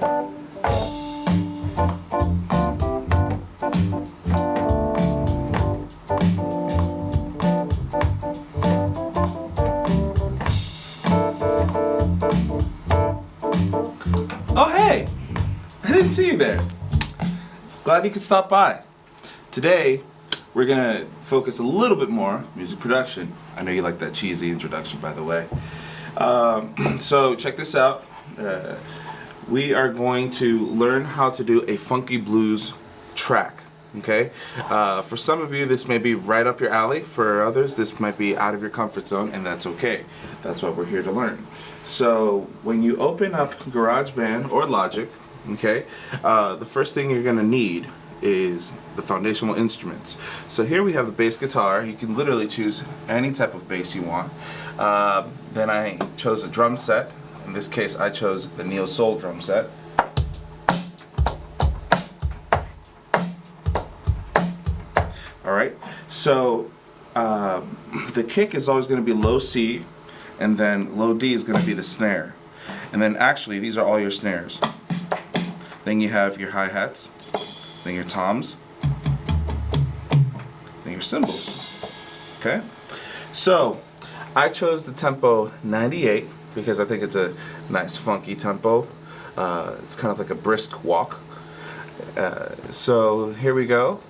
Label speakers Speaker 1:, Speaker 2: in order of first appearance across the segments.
Speaker 1: Oh hey! I didn't see you there. Glad you could stop by. Today, we're gonna focus a little bit more music production. I know you like that cheesy introduction, by the way. So check this out. We are going to learn how to do a funky blues track. Okay? For some of you, this may be right up your alley. For others, this might be out of your comfort zone, and that's okay. That's what we're here to learn. So when you open up GarageBand or Logic, okay, the first thing you're gonna need is the foundational instruments. So here we have the bass guitar. You can literally choose any type of bass you want. Then I chose a drum set. In this case, I chose the Neo Soul drum set. Alright, so the kick is always going to be low C, and then low D is going to be the snare. And then actually, these are all your snares. Then you have your hi-hats, then your toms, then your cymbals. Okay? So, I chose the tempo 98 because I think it's a nice funky tempo. It's kind of like a brisk walk. So, here we go.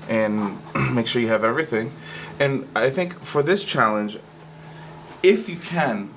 Speaker 1: And make sure you have everything. And I think for this challenge, if you can,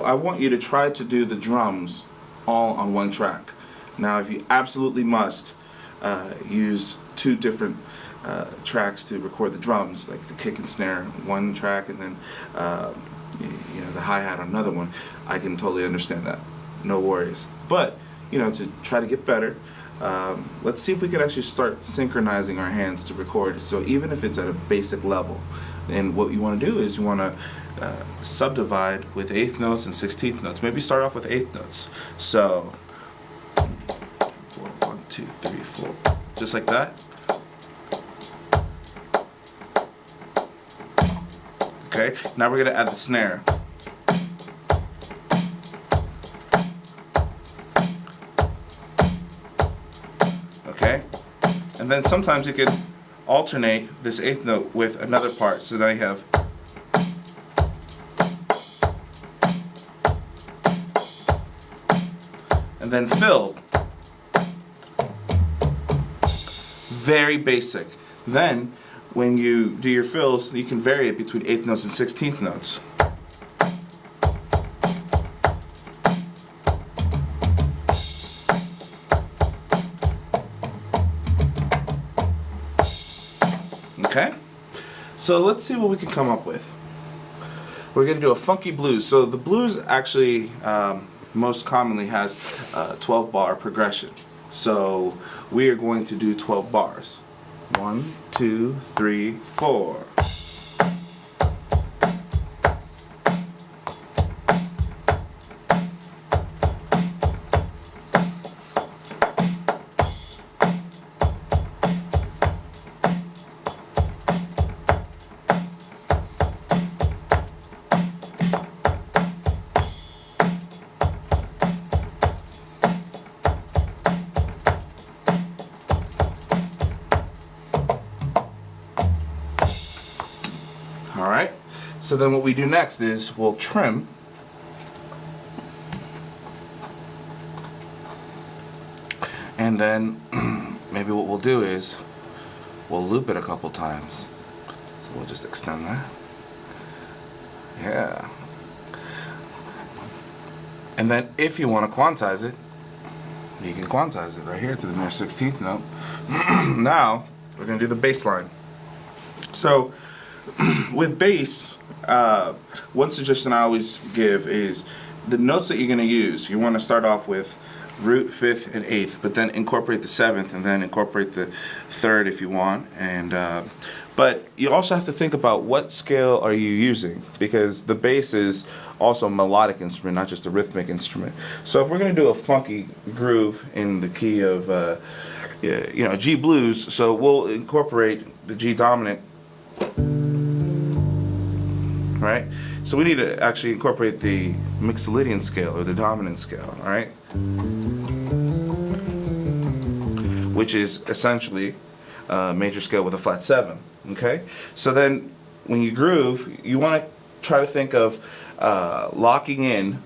Speaker 1: I want you to try to do the drums all on one track. Now, if you absolutely must, use two different tracks to record the drums, like the kick and snare one track, and then you know, the hi-hat on another one. I can totally understand that. No worries. But you know, to try to get better, let's see if we can actually start synchronizing our hands to record. So even if it's at a basic level, and what you want to do is you want to subdivide with 8th notes and 16th notes. Maybe start off with 8th notes. So 1, 2, 3, 4, just like that. Okay. Now we're going to add the snare. Okay, and then sometimes you can alternate this 8th note with another part. So now you have and then fill. Very basic. Then when you do your fills, you can vary it between 8th notes and 16th notes. Okay, so let's see what we can come up with. We're going to do a funky blues. So the blues actually most commonly has 12-bar progression. So we are going to do 12 bars. 1, 2, 3, 4. Alright, so then what we do next is we'll trim. And then maybe what we'll do is we'll loop it a couple times. So we'll just extend that. Yeah. And then if you want to quantize it, you can quantize it right here to the mere 16th note. Now, we're going to do the bass line. So, with bass, one suggestion I always give is the notes that you're going to use, you want to start off with root, 5th, and 8th, but then incorporate the 7th, and then incorporate the 3rd if you want. And but you also have to think about what scale are you using, because the bass is also a melodic instrument, not just a rhythmic instrument. So if we're going to do a funky groove in the key of you know, G blues, so we'll incorporate the G dominant. Right? So we need to actually incorporate the Mixolydian scale or the dominant scale, alright? which is essentially a major scale with a flat 7. Okay? So then when you groove, you want to try to think of locking in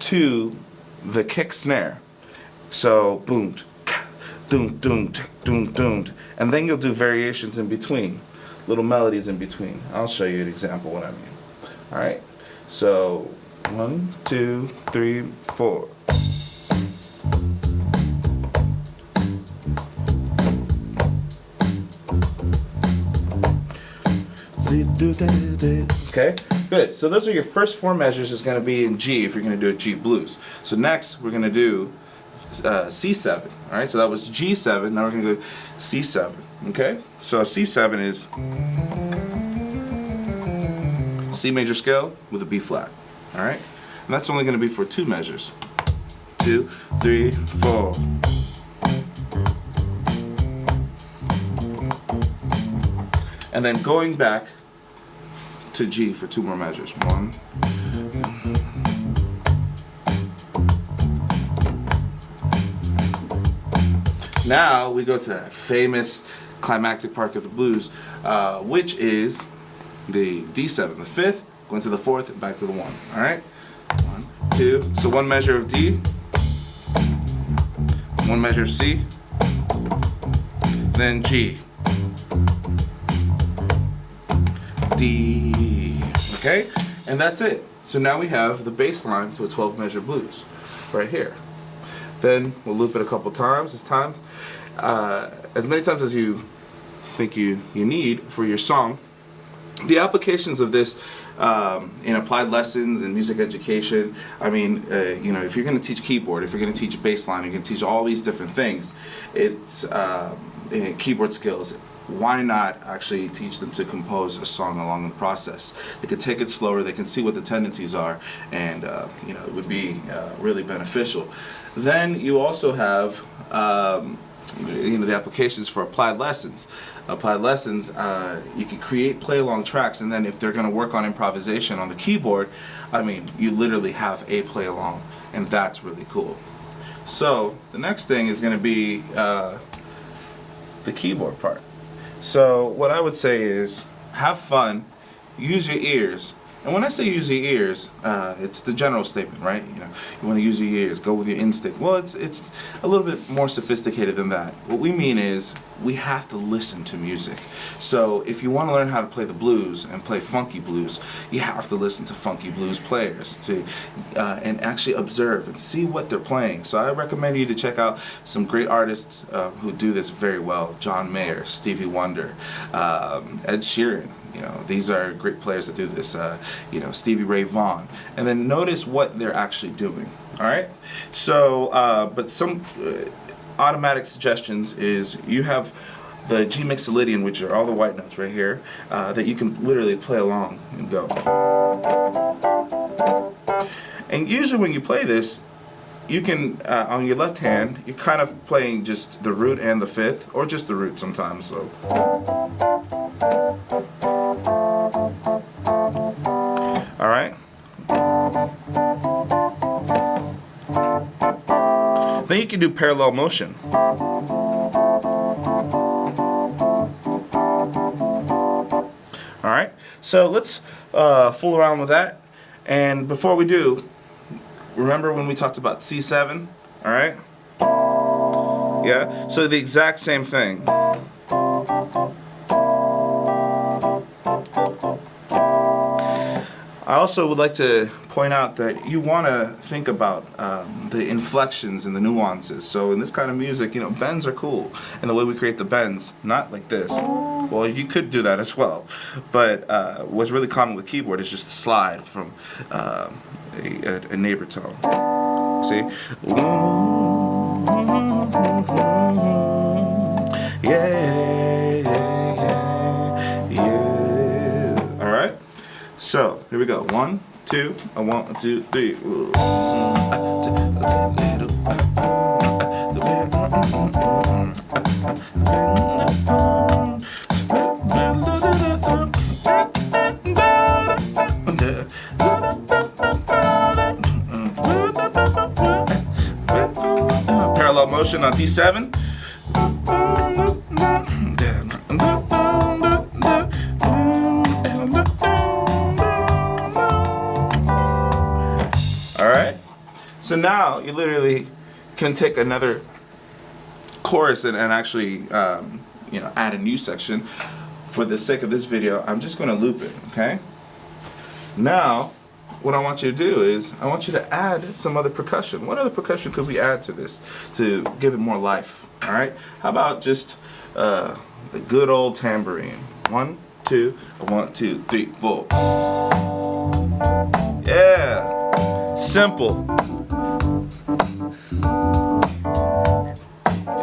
Speaker 1: to the kick snare. So boom, doom, doom, doom, doom, and then you'll do variations in between, little melodies in between. I'll show you an example what I mean. All right. So 1, 2, 3, 4. Okay, good. So those are your first 4 measures. Is going to be in G if you're going to do a G blues. So next we're going to do C7. All right, so that was G7. Now we're going to go C7. Okay, so C7 is C major scale with a B flat. All right, and that's only going to be for 2 measures. 2, 3, 4. And then going back to G for 2 more measures. 1. Now we go to that famous climactic part of the blues, which is the D7, the 5th, going to the 4th, and back to the 1. All right? 1, 2. So 1 measure of D, 1 measure of C, then G, D. Okay? And that's it. So now we have the bass line to a 12 measure blues right here. Then we'll loop it a couple times. It's time. As many times as you think you need for your song. The applications of this in applied lessons and music education, I mean, you know, if you're going to teach keyboard, if you're going to teach bass line, you're going to teach all these different things, it's keyboard skills. Why not actually teach them to compose a song along the process? They could take it slower, they can see what the tendencies are, and you know, it would be really beneficial. Then you also have you know, the applications for applied lessons. Applied lessons, you can create play-along tracks, and then if they're going to work on improvisation on the keyboard, I mean, you literally have a play-along, and that's really cool. So the next thing is going to be the keyboard part. So what I would say is have fun, use your ears. And when I say use your ears, it's the general statement, right? You know, you want to use your ears, go with your instinct. Well, it's a little bit more sophisticated than that. What we mean is we have to listen to music. So if you want to learn how to play the blues and play funky blues, you have to listen to funky blues players and actually observe and see what they're playing. So I recommend you to check out some great artists who do this very well. John Mayer, Stevie Wonder, Ed Sheeran. You know, these are great players that do this. You know, Stevie Ray Vaughan, and then notice what they're actually doing. All right. So, but some automatic suggestions is you have the G Mixolydian, which are all the white notes right here, that you can literally play along and go. And usually when you play this, you can on your left hand, you're kind of playing just the root and the 5th, or just the root sometimes. So. All right. Then you can do parallel motion. All right. So let's fool around with that. And before we do, remember when we talked about C7? All right. Yeah. So the exact same thing. I also would like to point out that you want to think about the inflections and the nuances. So in this kind of music, you know, bends are cool. And the way we create the bends, not like this. Well, you could do that as well. But what's really common with keyboard is just a slide from a neighbor tone. See? So, here we go. 1, 2, 1, 2, 3. Parallel motion on D7. So now you literally can take another chorus and actually you know, add a new section. For the sake of this video, I'm just going to loop it, okay? Now, what I want you to do is, I want you to add some other percussion. What other percussion could we add to this to give it more life, all right? How about just the good old tambourine? 1, 2, 1, 2, 3, 4. Yeah, simple.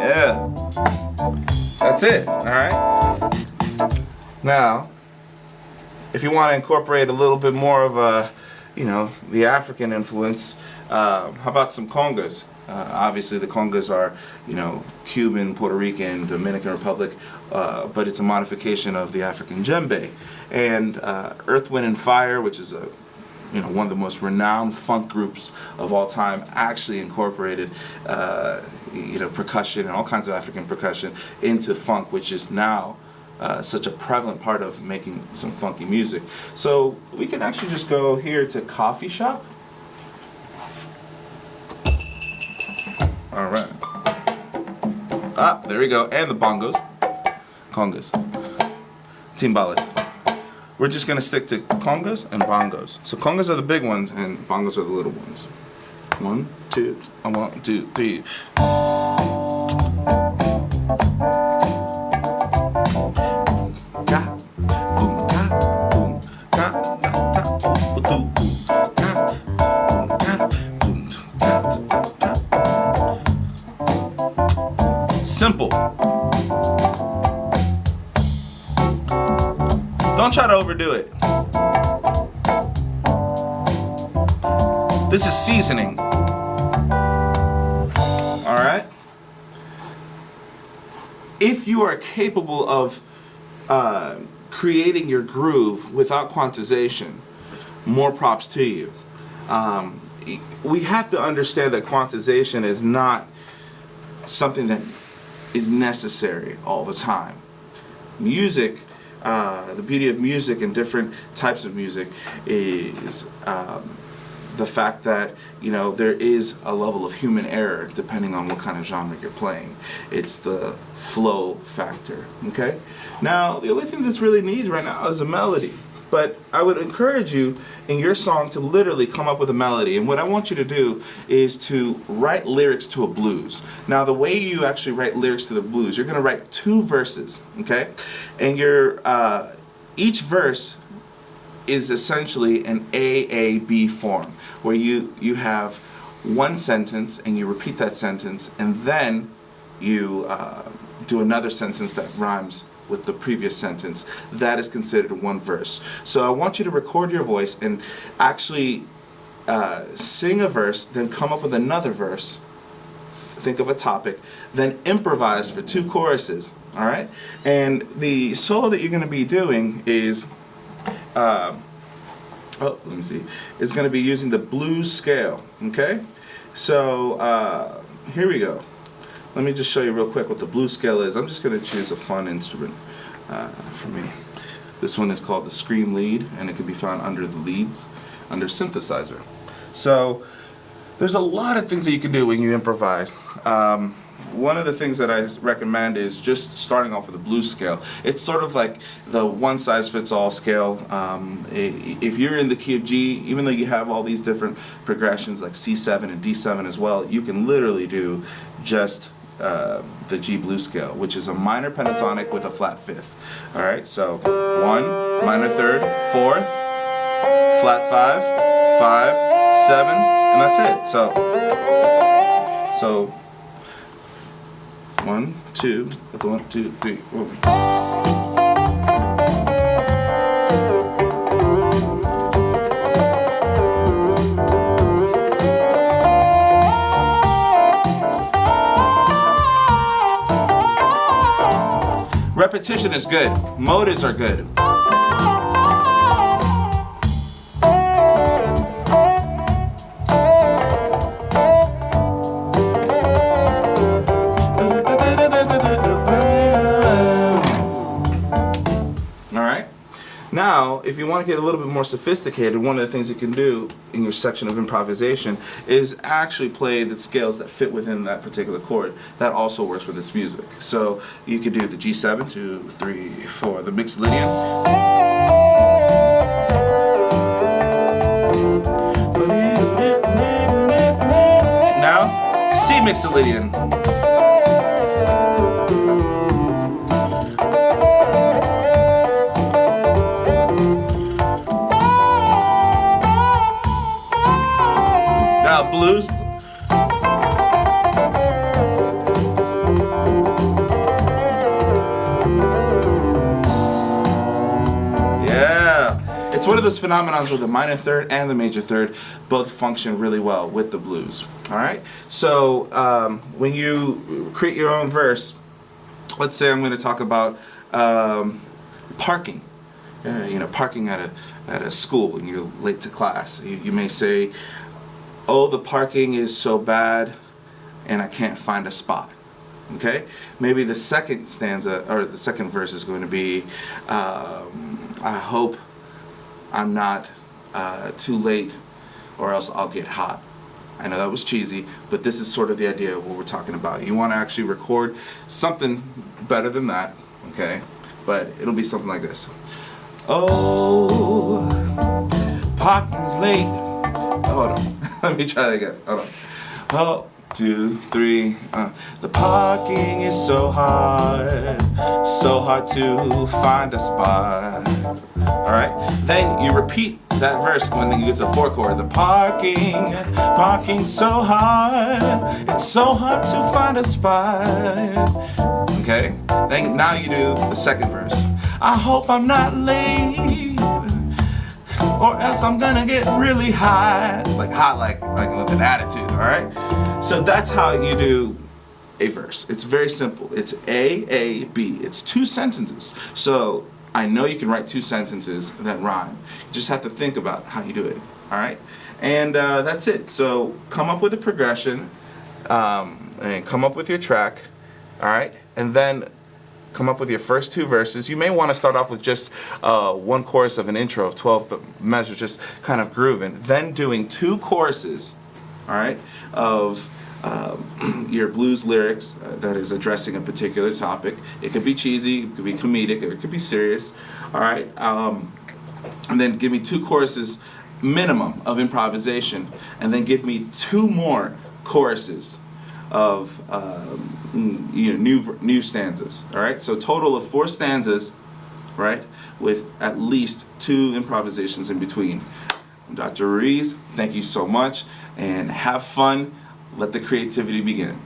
Speaker 1: Yeah, that's it, all right? Now, if you want to incorporate a little bit more of a, you know, the African influence, how about some congas? Obviously the congas are, you know, Cuban, Puerto Rican, Dominican Republic, but it's a modification of the African djembe. And Earth, Wind and Fire, which is a, you know, one of the most renowned funk groups of all time, actually incorporated you know, percussion and all kinds of African percussion into funk, which is now such a prevalent part of making some funky music. So we can actually just go here to coffee shop. All right. Ah, there we go. And the bongos, congas, timbales. We're just gonna stick to congas and bongos. So congas are the big ones and bongos are the little ones. 1, 2, 1, 2, 3. Simple. Don't try to overdo it. This is seasoning. All right? If you are capable of creating your groove without quantization, more props to you. We have to understand that quantization is not something that is necessary all the time. Music, the beauty of music and different types of music is the fact that, you know, there is a level of human error depending on what kind of genre you're playing. It's the flow factor, okay? Now, the only thing that's really needed right now is a melody. But I would encourage you in your song to literally come up with a melody. And what I want you to do is to write lyrics to a blues. Now, the way you actually write lyrics to the blues, you're going to write 2 verses, okay? And your each verse is essentially an AAB form, where you have one sentence and you repeat that sentence, and then you do another sentence that rhymes with the previous sentence. That is considered one verse. So I want you to record your voice and actually sing a verse, then come up with another verse, think of a topic, then improvise for 2 choruses, all right? And the solo that you're going to be doing is, let me see, is going to be using the blues scale, okay? So here we go. Let me just show you real quick what the blues scale is. I'm just going to choose a fun instrument for me. This one is called the scream lead, and it can be found under the leads, under synthesizer. So there's a lot of things that you can do when you improvise. One of the things that I recommend is just starting off with a blues scale. It's sort of like the one-size-fits-all scale. If you're in the key of G, even though you have all these different progressions like C7 and D7 as well, you can literally do just the G blues scale, which is a minor pentatonic with a flat 5th. All right, so 1, minor 3rd, 4th, flat 5, 5, 7, and that's it. So 1, 2, 1, 2, 3, 4. Repetition is good. Motives are good. Now, if you want to get a little bit more sophisticated, one of the things you can do in your section of improvisation is actually play the scales that fit within that particular chord. That also works with this music. So you could do the G7, 2, 3, 4, the Mixolydian. Now, C Mixolydian. Now, blues. Yeah. It's one of those phenomenons where the minor third and the major third both function really well with the blues. Alright? So, when you create your own verse, let's say I'm going to talk about parking. You know, parking at a school and you're late to class. You may say, oh, the parking is so bad and I can't find a spot. Okay? Maybe the second stanza, or the second verse is going to be, I hope I'm not too late or else I'll get hot. I know that was cheesy, but this is sort of the idea of what we're talking about. You want to actually record something better than that, okay? But it'll be something like this. Oh, parking's late. Hold on. Let me try that again. Hold on. Oh, 2, 3. The parking is so hard to find a spot. Alright? Then you repeat that verse when you get to the 4 chord. The parking's so hard, it's so hard to find a spot. Okay? Then now you do the second verse. I hope I'm not late, or else I'm gonna get really high. Like hot, like with an attitude, alright? So that's how you do a verse. It's very simple. It's A, B. It's 2 sentences. So I know you can write 2 sentences that rhyme. You just have to think about how you do it, alright? And that's it. So come up with a progression, and come up with your track, alright? And then come up with your first 2 verses. You may want to start off with just 1 chorus of an intro of 12 measures, just kind of grooving. Then doing 2 choruses, all right, of your blues lyrics that is addressing a particular topic. It could be cheesy, it could be comedic, or it could be serious, all right. And then give me 2 choruses minimum of improvisation, and then give me 2 more choruses of new stanzas. All right, so total of 4 stanzas, right, with at least 2 improvisations in between. I'm Dr. Ruiz. Thank you so much, and have fun. Let the creativity begin.